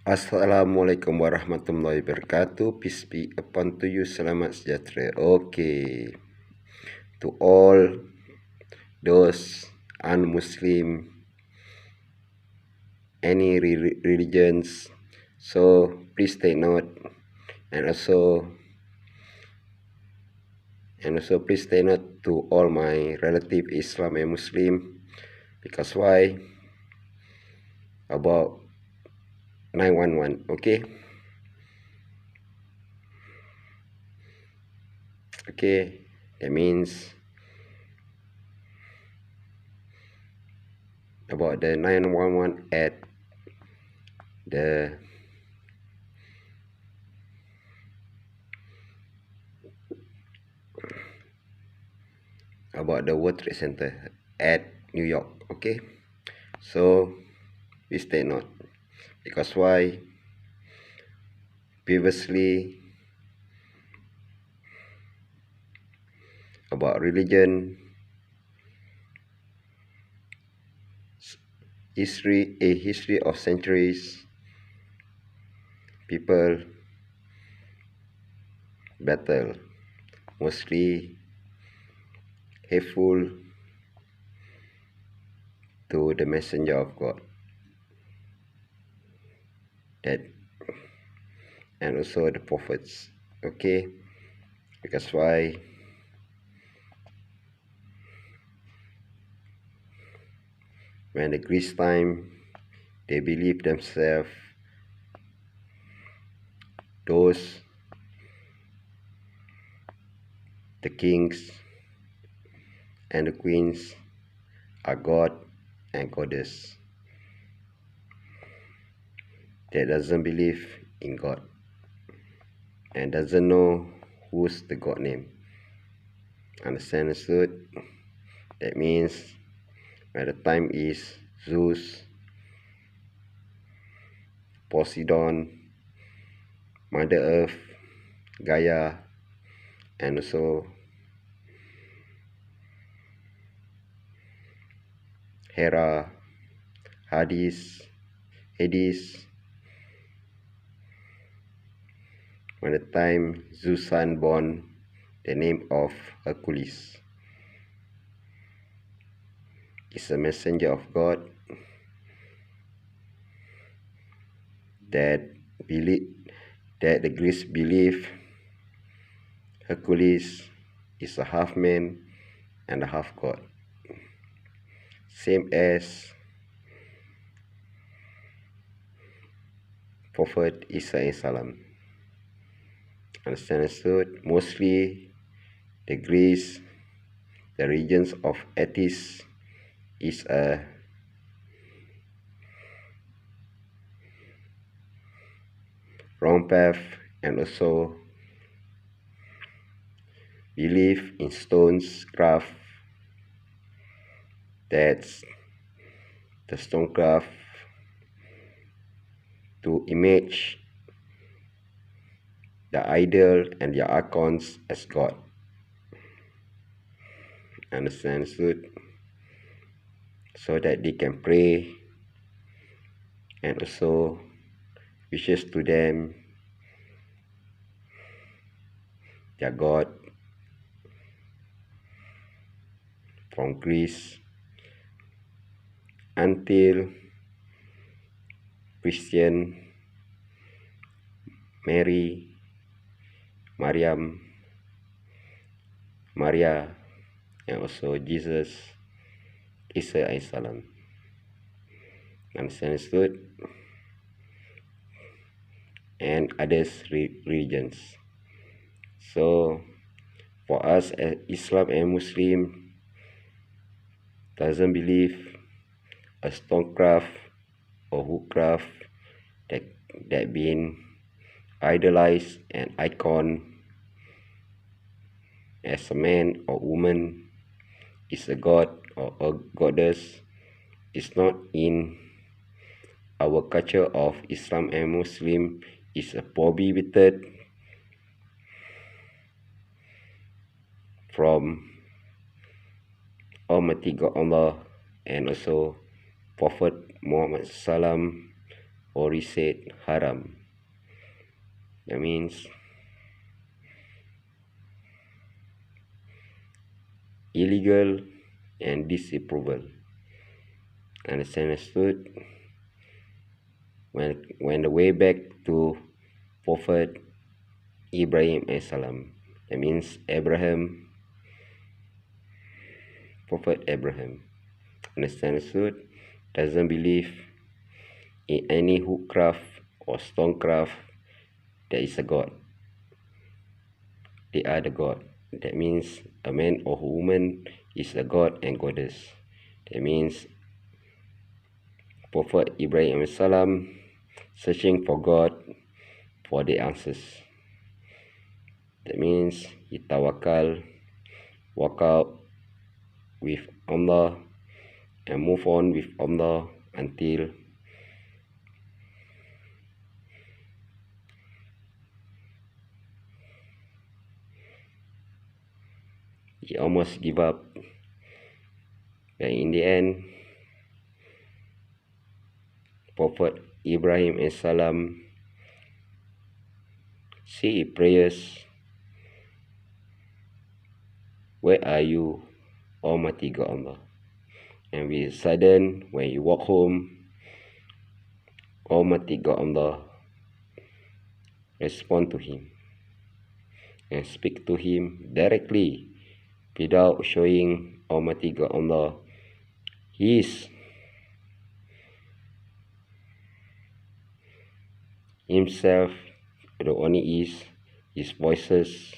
Assalamualaikum warahmatullahi wabarakatuh. Peace be upon to you. Selamat sejahtera. Okay. To all those unmuslim, any religions, so please take note, and also please take note to all my relative Islam and Muslim, because why about 911. Okay, that means about the 911 at the World Trade Center at New York. Okay, so please take note, because why previously about religion, history of centuries, people battle, mostly hateful to the messenger of God, that and also the prophets. Okay, because why when the Greece time, they believe themselves those the kings and the queens are God and goddess. That doesn't believe in God and doesn't know who's the God name. Understand? Understood? That means when the time is Zeus, Poseidon, Mother Earth, Gaia, and also Hera, Hades, when the time Zeus son born the name of Hercules, is a messenger of God that the Greeks believe Hercules is a half man and a half god, same as Prophet Isa AS. Understood? Mostly the Greece, the regions of Attis is a wrong path, and also believe in stones craft, that's the stonecraft to image the idol and the icons as God. Understood? So that they can pray and also wishes to them, their God from Greece, until Christian, Mary, Maria, and also Jesus, Isa AS. Understood? And others religions. So for us as Islam and Muslim, doesn't believe a stonecraft or woodcraft that being idolized and icon as a man or woman is a god or a goddess is not in our culture of Islam and Muslim, is prohibited from Almighty God Allah and also Prophet Muhammad Sallam or he said haram. That means illegal and disapproval. Understand? Understood? When the way back to Prophet Ibrahim salam, that means Prophet Abraham. Understand? Understood? Doesn't believe in any woodcraft or stonecraft. There is a God. They are the God. That means a man or a woman is a God and goddess. That means Prophet Ibrahim salam searching for God for the answers. That means he tawakal, walk out with Allah and move on with Allah until he almost give up. And in the end, Prophet Ibrahim salam say prayers, "Where are you, Almighty God Allah?" And with sudden, when you walk home, Almighty God Allah respond to him and speak to him directly without showing Almighty God Allah His Himself. The only is His voices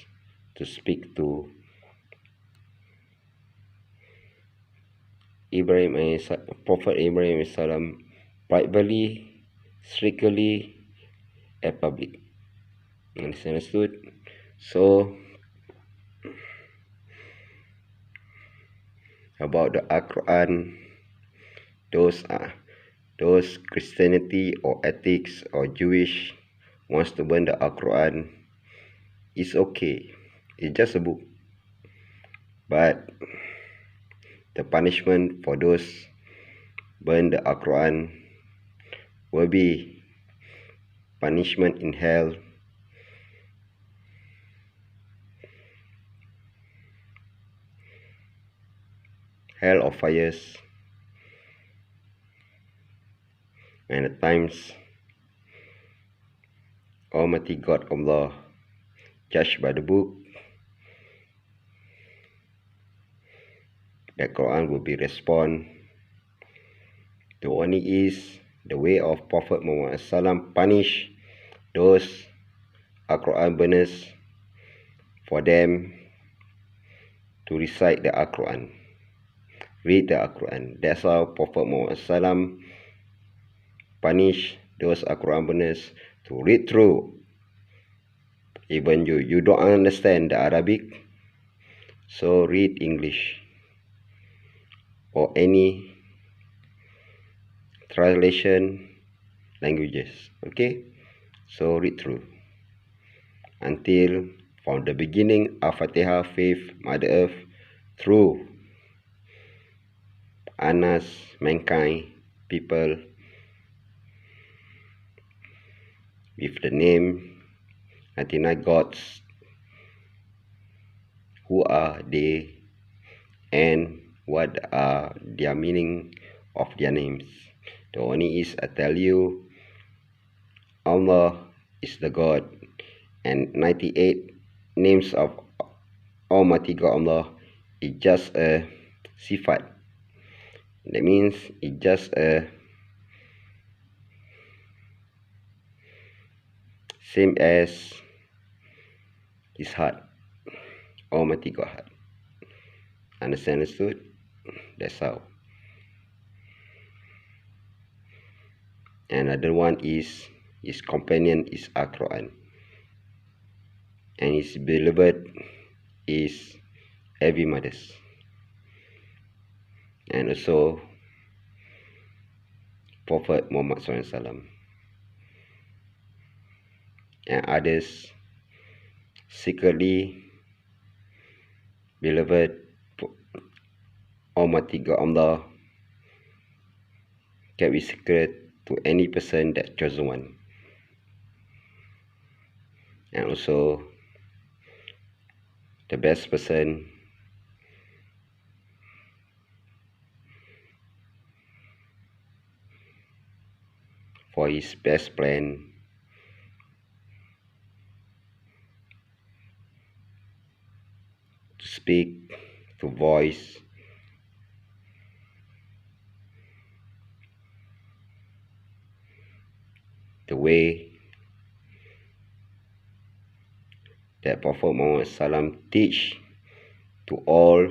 to speak to Prophet Ibrahim salam privately, strictly, and public. Understood? So about the Quran, those Christianity or ethics or Jewish wants to burn the Quran, it's okay. It's just a book. But the punishment for those burn the Quran will be punishment in hell, hell of fires, and at times Almighty God Allah judged by the book. The Quran will be respond. The only is the way of Prophet Muhammad Sallam punish those Quran burners for them to recite the Quran, read the Quran. That's how Prophet Muhammad Sallam punish those Quran burners to read through. Even you don't understand the Arabic, so read English or any translation languages. Okay, so read through until from the beginning of Fatihah, faith, Mother Earth, through Anas, mankind, people with the name 99 gods, who are they and what are their meaning of their names. The only is I tell you, Allah is the God, and 98 names of Almighty God Allah is just a sifat. That means it's just a same as His heart, Almighty God heart. Understand? Understood? That's how. Another one is his companion is Al-Quran, and his beloved is every mothers, and also Prophet Muhammad SAW, and others secretly beloved Almighty God Allah kept his secret to any person that chosen one. And also the best person for his best plan to speak, to voice the way that Prophet Muhammad SAW teach to all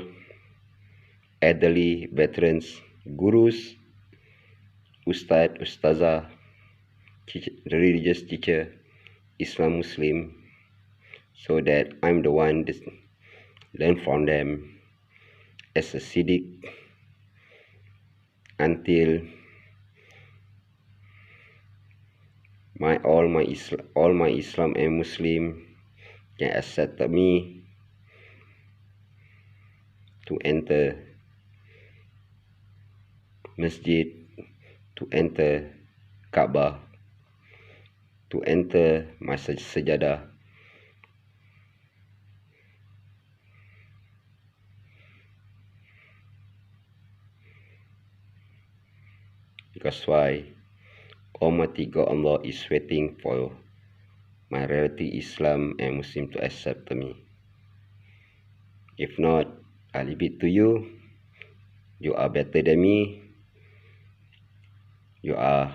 elderly veterans, gurus, ustad, ustazah, religious teacher, Islam Muslim, so that I'm the one that learn from them as a Siddiq until all my Islam and Muslim can accept me to enter masjid, to enter Kaabah, to enter my sajadah. Because why? Almighty God Allah is waiting for my relative Islam and Muslim to accept me. If not, I leave it to you. You are better than me. You are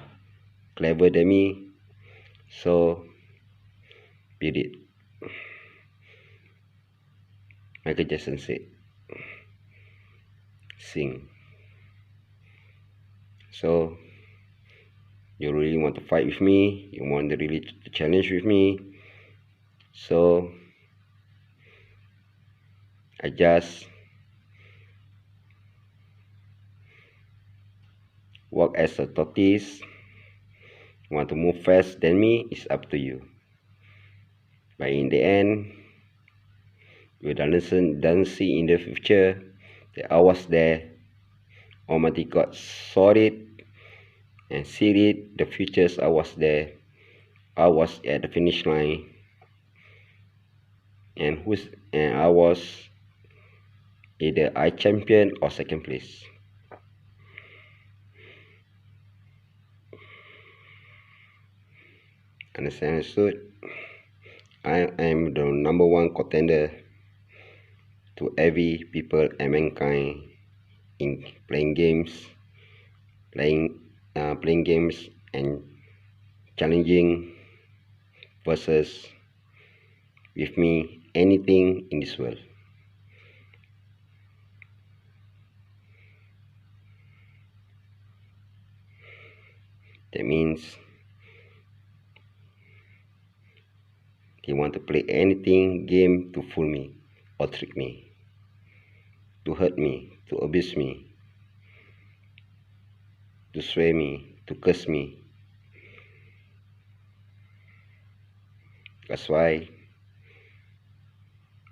clever than me. So, beat it. Michael Jackson said, sing. So, you really want to fight with me? You want to really challenge with me? So, I just walk as a tortoise. You want to move fast than me? It's up to you. But in the end, you don't see in the future that I was there. Almighty God saw it and see it. The futures I was there. I was at the finish line, and I was either I champion or second place. Understood? I am the number one contender to every people and mankind in playing games and challenging versus with me anything in this world. That means they want to play anything game to fool me or trick me, to hurt me, to abuse me, to swear me, to curse me. That's why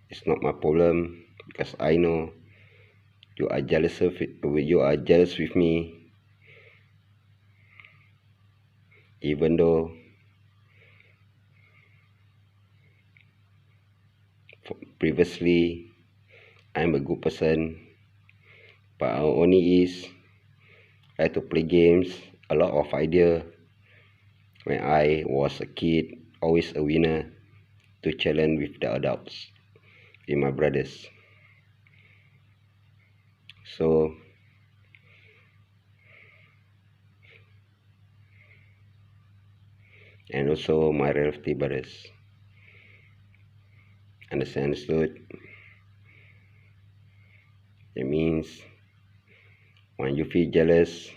it's not my problem, because I know you are jealous with me, even though previously I'm a good person, but only is I had to play games, a lot of idea when I was a kid, always a winner, to challenge with the adults, with my brothers. So and also my relative brothers. Understood? It means when you feel jealous,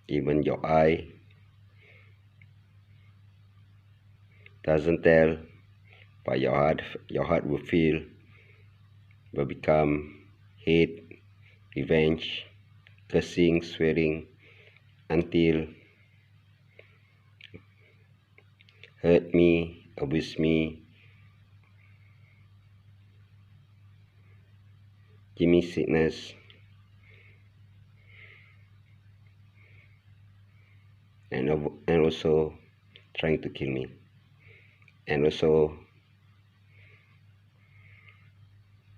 even your eye doesn't tell, but your heart will feel, will become hate, revenge, cursing, swearing, until hurt me, abuse me, give me sickness. and also trying to kill me, and also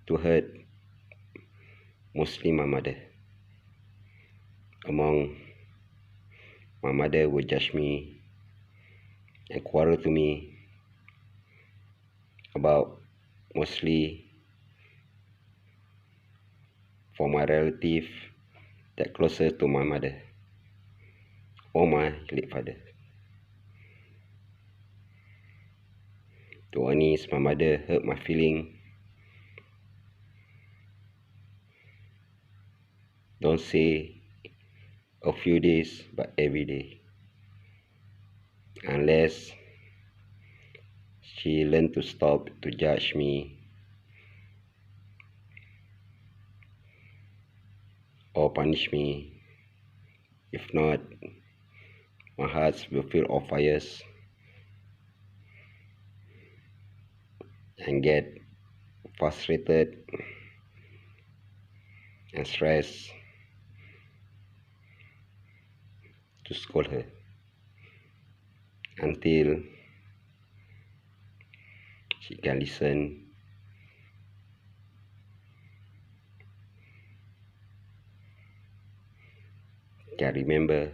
to hurt mostly my mother. Among my mother would judge me and quarrel to me about mostly for my relative that closer to my mother or my late father. To honest, my mother hurt my feeling. Don't say a few days, but every day. Unless she learned to stop to judge me or punish me. If not, my heart will feel on fires and get frustrated and stressed to scold her until she can listen, can remember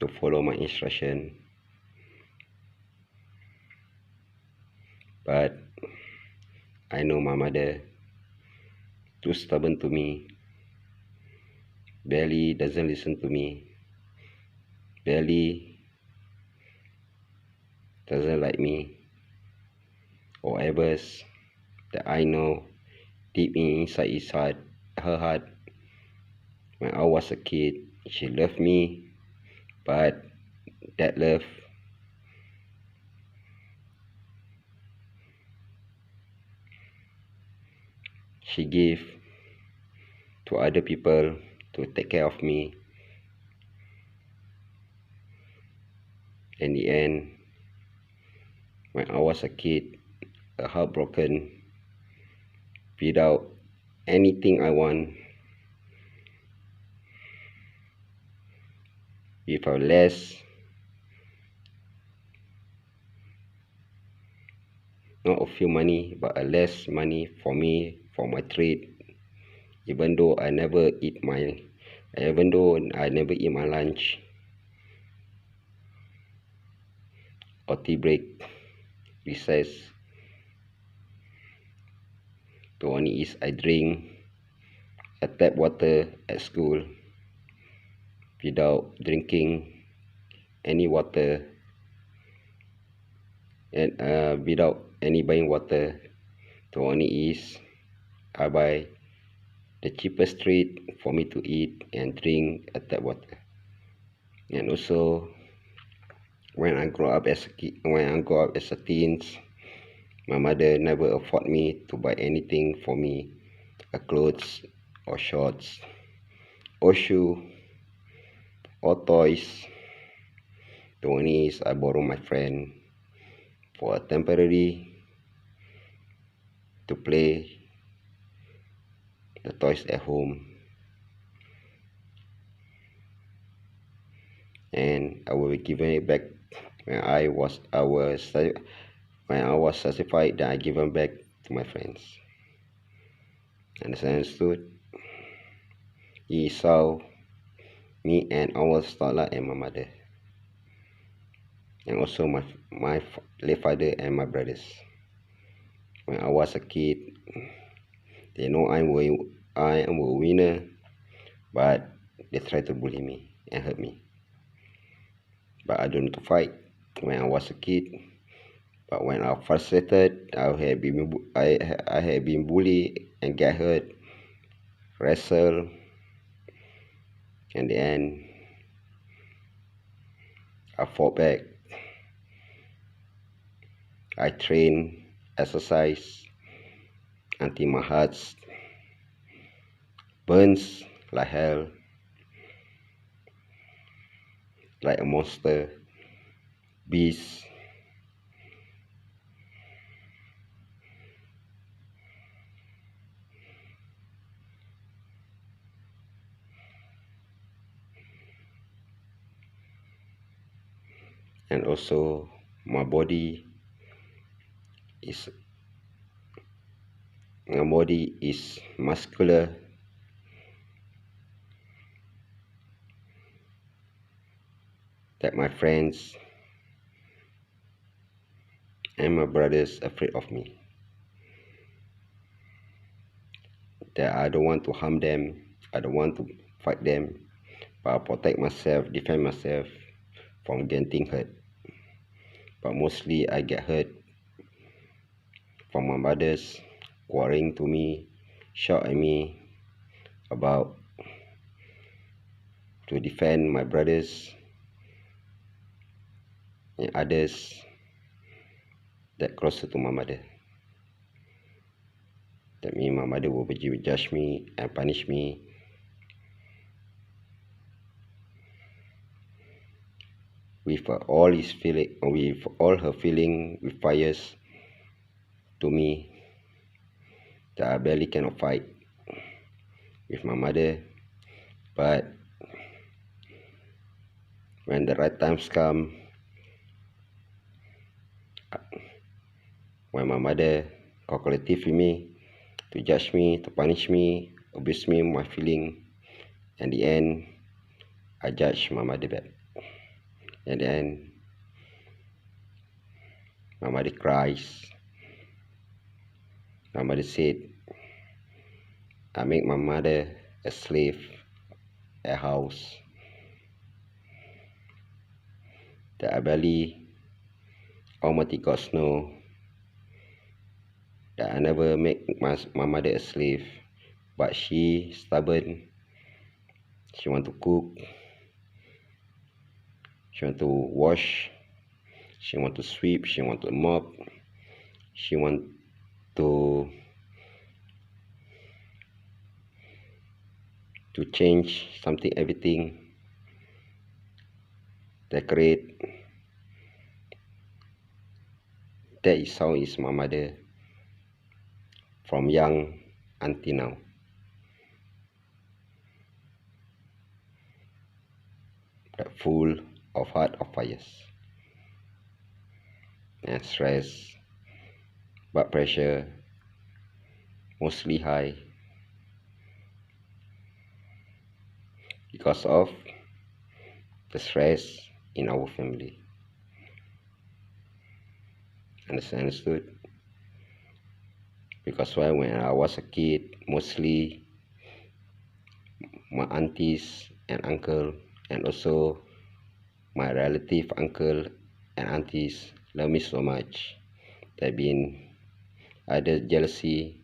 to follow my instruction. But I know my mother too stubborn to me, barely doesn't listen to me, barely doesn't like me, or ever that I know deep inside her heart. When I was a kid, she loved me, but that love she gave to other people to take care of me. In the end, when I was a kid, heartbroken, without anything I want, with a less, not a few money, but a less money for me, for my trade, even though I never eat my lunch or tea break, recess. The only is I drink a tap water at school without drinking any water and without any buying water. The only is I buy the cheapest treat for me to eat and drink a tap water. And also when I grow up as a teens, my mother never afford me to buy anything for me, a clothes or shorts or shoe or toys. The only is I borrow my friend for a temporary to play the toys at home, and I will be giving it back when I was satisfied that I give them back to my friends. Understood? He saw me and our Stella and my mother, and also my late father and my brothers. When I was a kid, they know I am a winner, but they try to bully me and hurt me. But I don't know to fight when I was a kid. But when I frustrated, I had been bullied and get hurt, wrestle. In the end, I fought back. I train, exercise until my heart burns like hell, like a monster, beast. and also my body is muscular, that my friends and my brothers afraid of me, that I don't want to harm them, I don't want to fight them, but I protect myself, defend myself from getting hurt. But mostly I get hurt from my brothers quarreling to me, shout at me about to defend my brothers and others that closer to my mother. That means my mother will judge me and punish me with all her feeling with fires to me, that I barely cannot fight with my mother. But when the right times come, when my mother calculative with me, to judge me, to punish me, abuse me, my feeling, in the end, I judge my mother back. And then my mother cries. My mother said, I make my mother a slave, a house, that I barely Almighty God know that I never make my mother a slave, but she stubborn. She want to cook, she want to wash, she want to sweep, she want to mop, she want to change something, everything, decorate. That is how is my mother from young until now. That full of heart of fires and stress, blood pressure mostly high because of the stress in our family. Understood? Because when I was a kid, mostly my aunties and uncle, and also my relative uncle and aunties love me so much. They've been either jealousy,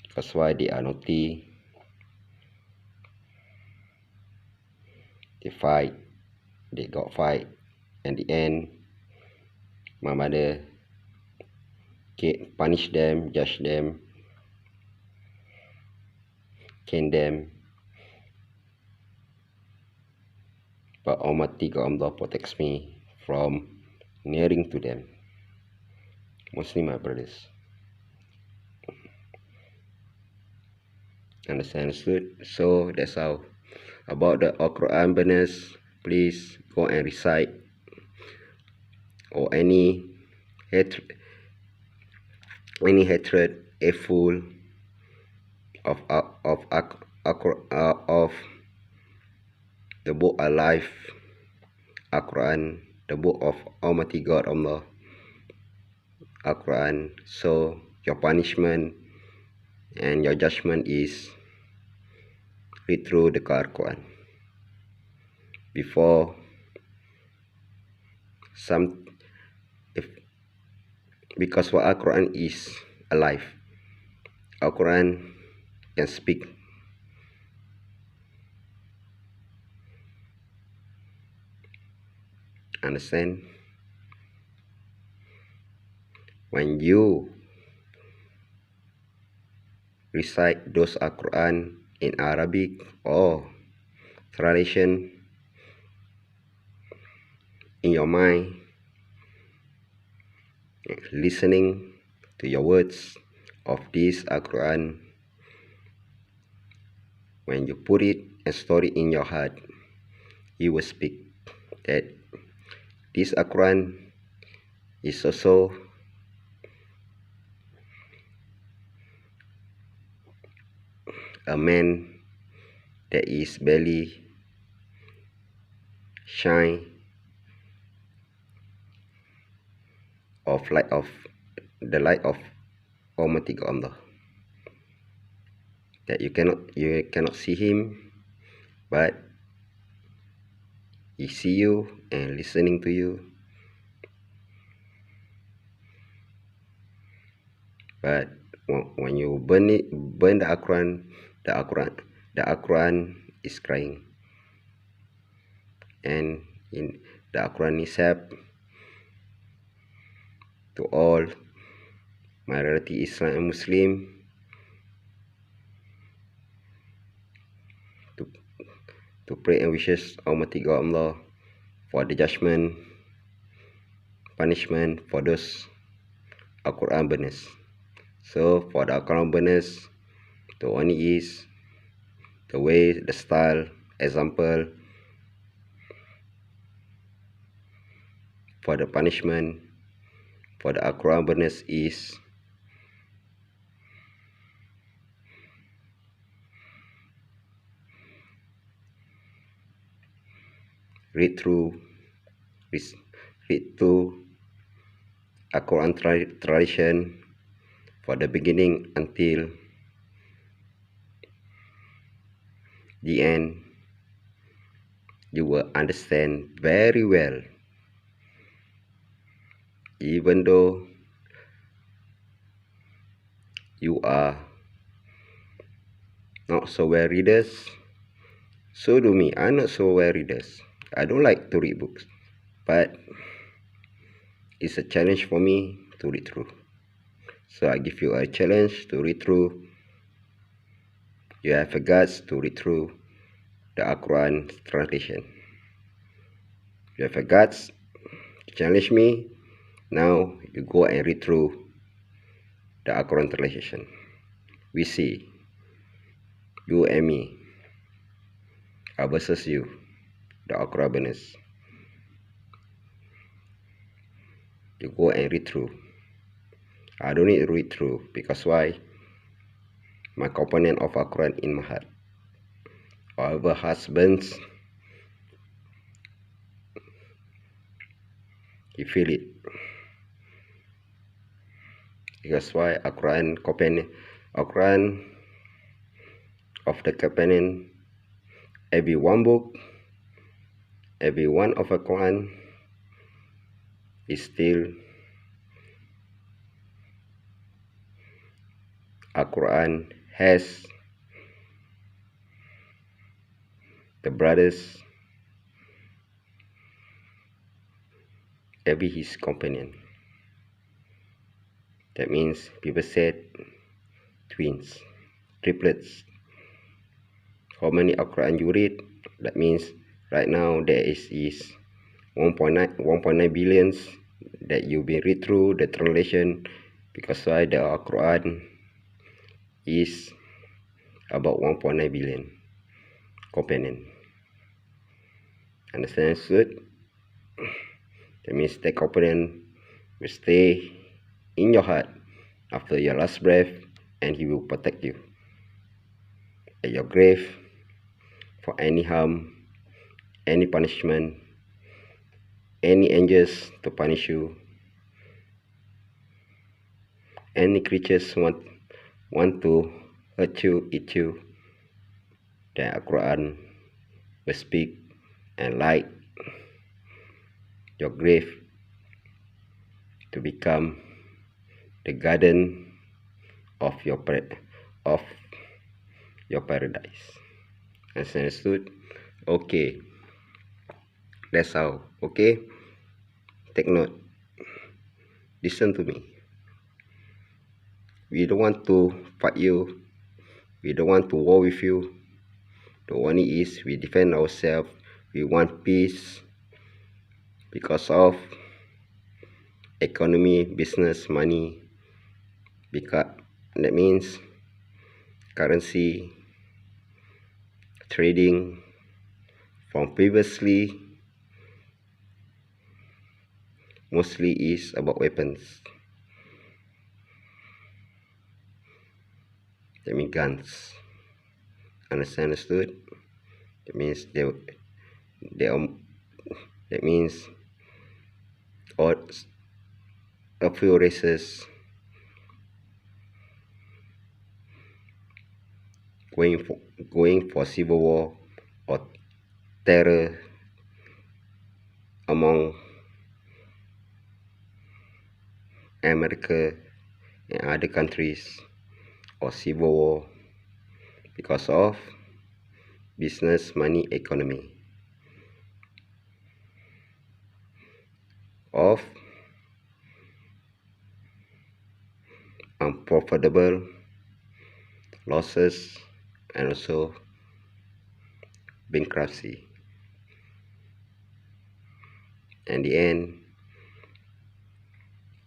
because why they are naughty, they got fight. In the end, my mother punish them, judge them, cane them. But Almighty Allah protects me from nearing to them, mostly my brothers. Understood? So that's how. About the Quran bonus, please go and recite, or any hatred, hateful of the book alive, Quran, the book of Almighty God Allah, Quran. So your punishment and your judgment is read through the Quran before because what Quran is alive. Quran can speak. Understand? When you recite those Quran in Arabic or translation in your mind, listening to your words of this Quran, when you put it and store it in your heart, you will speak that this Al-Quran is also a man that is barely shine of the light of Almighty Allah, that you cannot see him, but he see you and listening to you. But when you burn the Al-Quran, the Al-Quran is crying, and in the Al-Quran is help to all minority Islam and Muslim to pray and wishes Almighty God Allah for the judgment, punishment for those Al-Quran burners. So for the Al-Quran burners, the only is the way, the style, example for the punishment for the Al-Quran burners is read through Al-Quran tradition for the beginning until the end. You will understand very well, even though you are not so well readers. So do me, I'm not so well readers. I don't like to read books, but it's a challenge for me to read through. So I give you a challenge to read through. You have the guts to read through the Al-Quran translation. You have the guts to challenge me. Now you go and read through the Al-Quran translation. We see you and me versus you, the Al-Quran burners. You go and read through. I don't need to read through, because why? My component of Al-Quran in my heart. However, husbands, you feel it. Because why? Al-Quran of the companion, every one book, every one of Al-Quran is still Al-Quran has the brothers, every his companion. That means people said twins, triplets. How many Al-Quran you read? That means right now there is 1.9 billions that you been read through the translation, because why? The Al-Quran is about 1.9 billion companion. Understand? Good? That means that companion will stay in your heart after your last breath, and he will protect you at your grave for any harm, any punishment, any angels to punish you, any creatures want to hurt you, eat you. The Al-Quran will speak and light your grave to become the garden of your paradise. Understood? Okay, that's how. Okay, take note, listen to me. We don't want to fight you, we don't want to war with you. The only is we defend ourselves. We want peace because of economy, business, money. Because that means currency, trading. From previously, mostly is about weapons. That means guns. Understood? That means they are, that means all a few races going for civil war or terror among America and other countries, or civil war because of business, money, economy, of unprofitable losses, and also bankruptcy. And the end,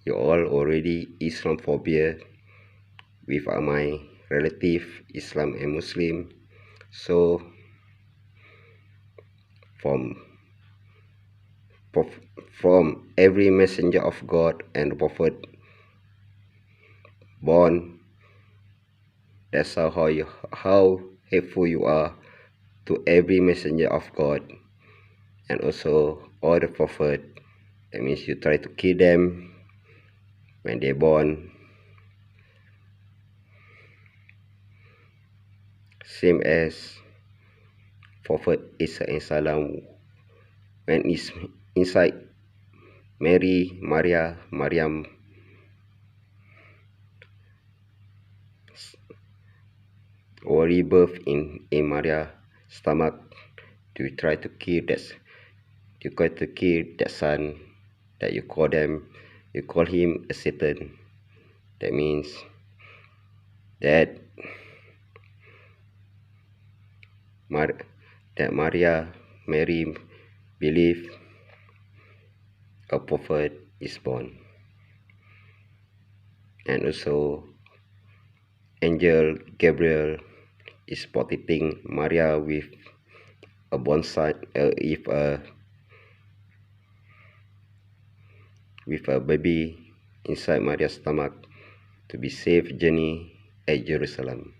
you all already Islamphobia with my relative Islam and Muslim. So from every messenger of God and prophet born, that's how hateful you are to every messenger of God and also all the prophet. That means you try to kill them when they're born. Same as Prophet Isa and Salam when he's inside Maryam or rebirth in Maria's stomach to try to kill that son that you call him a Satan. That means that Mary believe a prophet is born, and also Angel Gabriel is protecting Maria with a born son, with a baby inside Maria's stomach to be safe journey at Jerusalem.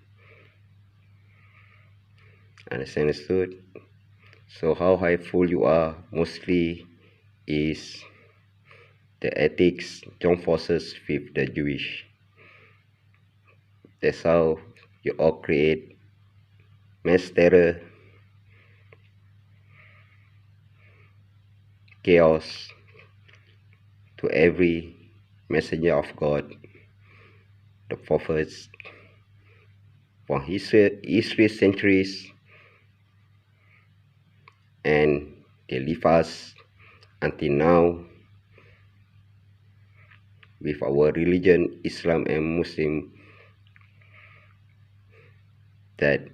Understood? So how hateful you are mostly is the ethics joint forces with the Jewish. That's how you all create mass terror, chaos to every messenger of God, the prophets, for history centuries, and they leave us until now with our religion, Islam and Muslim, that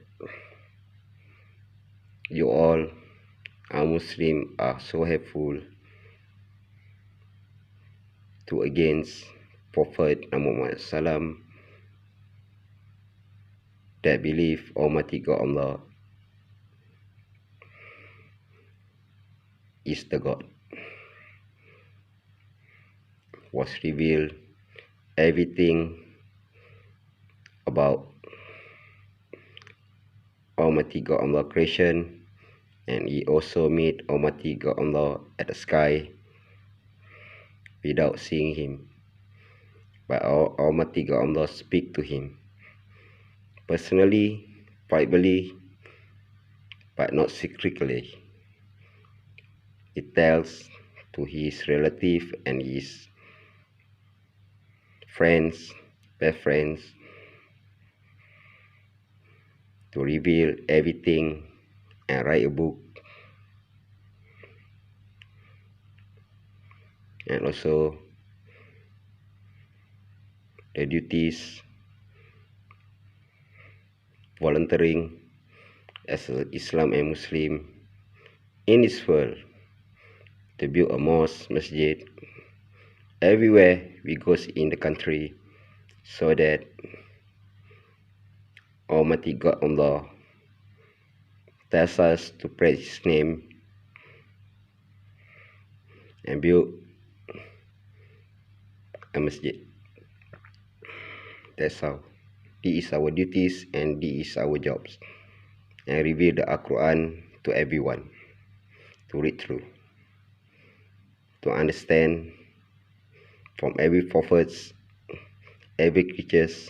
you all are Muslim are so hateful to against Prophet Muhammad Salam that believe Almighty God Allah is the God. Was revealed everything about Almighty God Allah creation, and he also meet Almighty God Allah at the sky without seeing him, but Almighty God Allah speak to him personally, privately, but not secretly. He tells to his relative and his friends, best friends, to reveal everything and write a book, and also the duties volunteering as an Islam and Muslim in this world to build a mosque, masjid everywhere we go in the country, so that Almighty God Allah tells us to praise His name and build a masjid. That's how. This is our duties and this is our jobs. And reveal the Al-Quran to everyone to read through, to understand from every prophets, every creatures,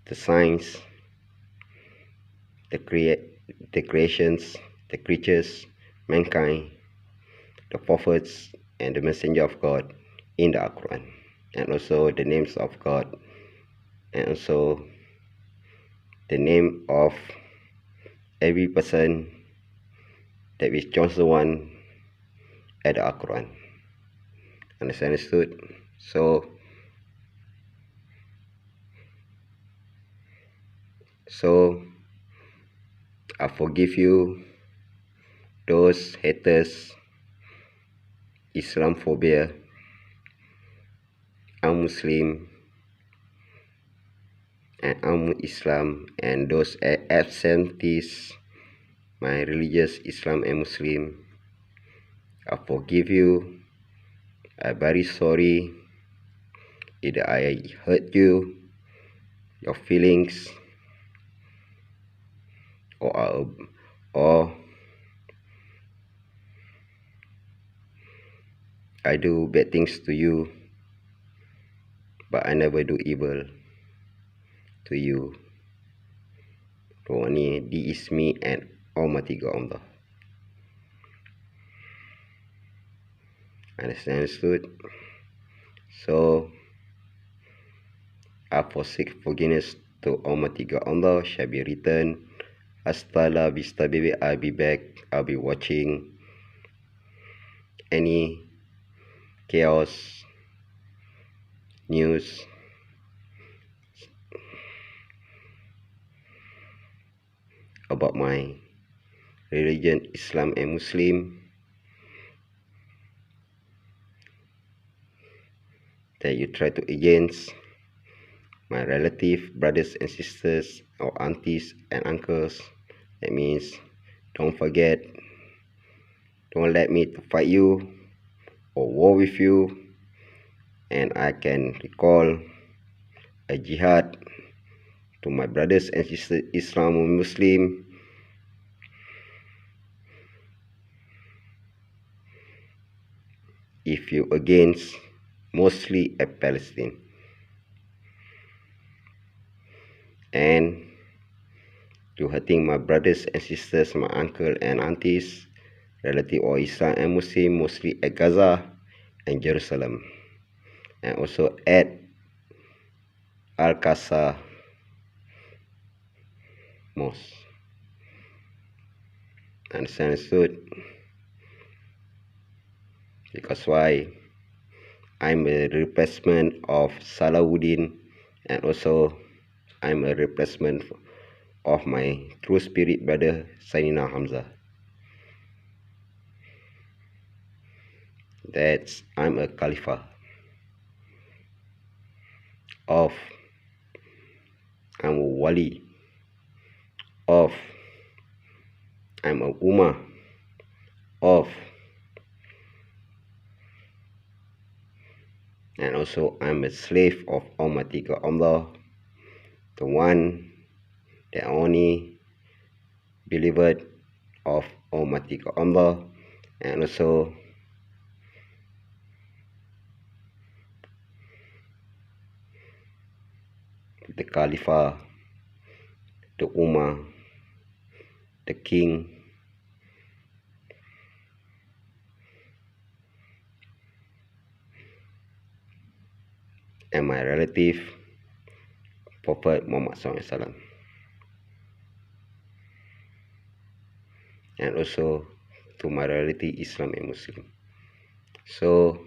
the signs, the creations, the creatures, mankind, the prophets, and the messenger of God in the Al-Quran, and also the names of God, and also the name of every person that is chosen one at the Al-Quran. Understood? So I forgive you, those haters, Islamphobia, Unmuslim, and Islam, and those absentees, my religious Islam and Muslim. I forgive you. I'm very sorry if I hurt you, your feelings, or I do bad things to you, but I never do evil to you. Only this is me and Almighty God Allah. Understood? So I forsake forgiveness to Almighty God Allah shall be written. Hasta la vista baby, I'll be back. I'll be watching any chaos news about my religion, Islam and Muslim, that you try to against my relative, brothers and sisters, or aunties and uncles. That means don't forget, don't let me to fight you or war with you. And I can recall a jihad to my brothers and sisters, Islam and Muslim. If you against mostly a Palestine, and you hurting my brothers and sisters, my uncle and aunties, relative or Islam and Muslim, mostly at Gaza and Jerusalem, and also at Al-Aqsa Mosque. Understood? Because why? I'm a replacement of Salahuddin, and also I'm a replacement of my true spirit brother Sayyidina Hamza. That's I'm a Khalifa of, I'm a Wali of, I'm a Ummah of, and also I'm a slave of Almighty God Allah, the one, the only believer of Almighty God Allah, and also the Khalifa, the Ummah, the king, and my relative Prophet Muhammad SAW, and also to my relative Islam and Muslim. So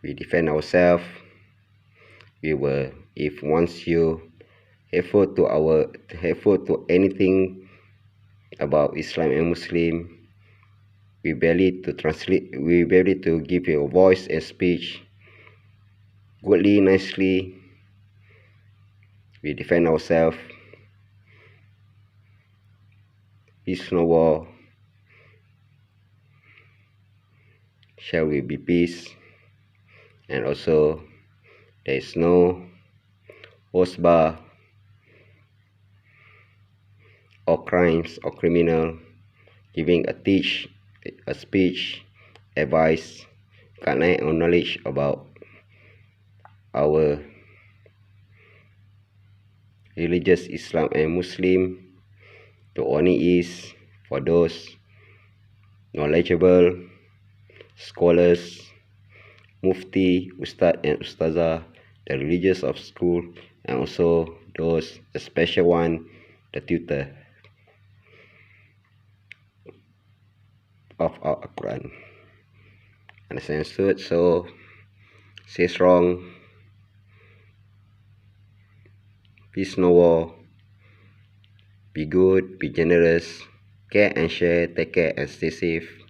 we defend ourselves. We will, if once you effort to anything about Islam and Muslim, we barely to translate, we barely to give you a voice and speech goodly, nicely. We defend ourselves. Peace no war. shall we be peace, and also there is no osbah or crimes or criminal giving a speech, advice, guideline or knowledge about our religious Islam and Muslim. The only is for those knowledgeable scholars, mufti, ustad and ustazah, the religious of school, and also those the special one, the tutor of our Quran. Understood? So stay strong, peace no war, be good, be generous, care and share, take care and stay safe.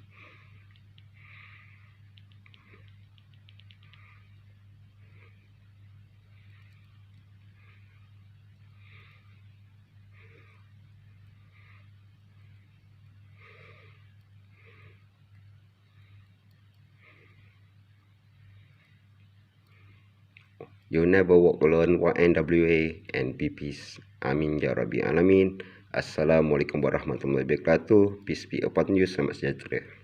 You never walk alone. YNWA and be peace. Amin ya Rabbi Alamin. Assalamualaikum warahmatullahi wabarakatuh. Peace be upon you. Selamat sejahtera.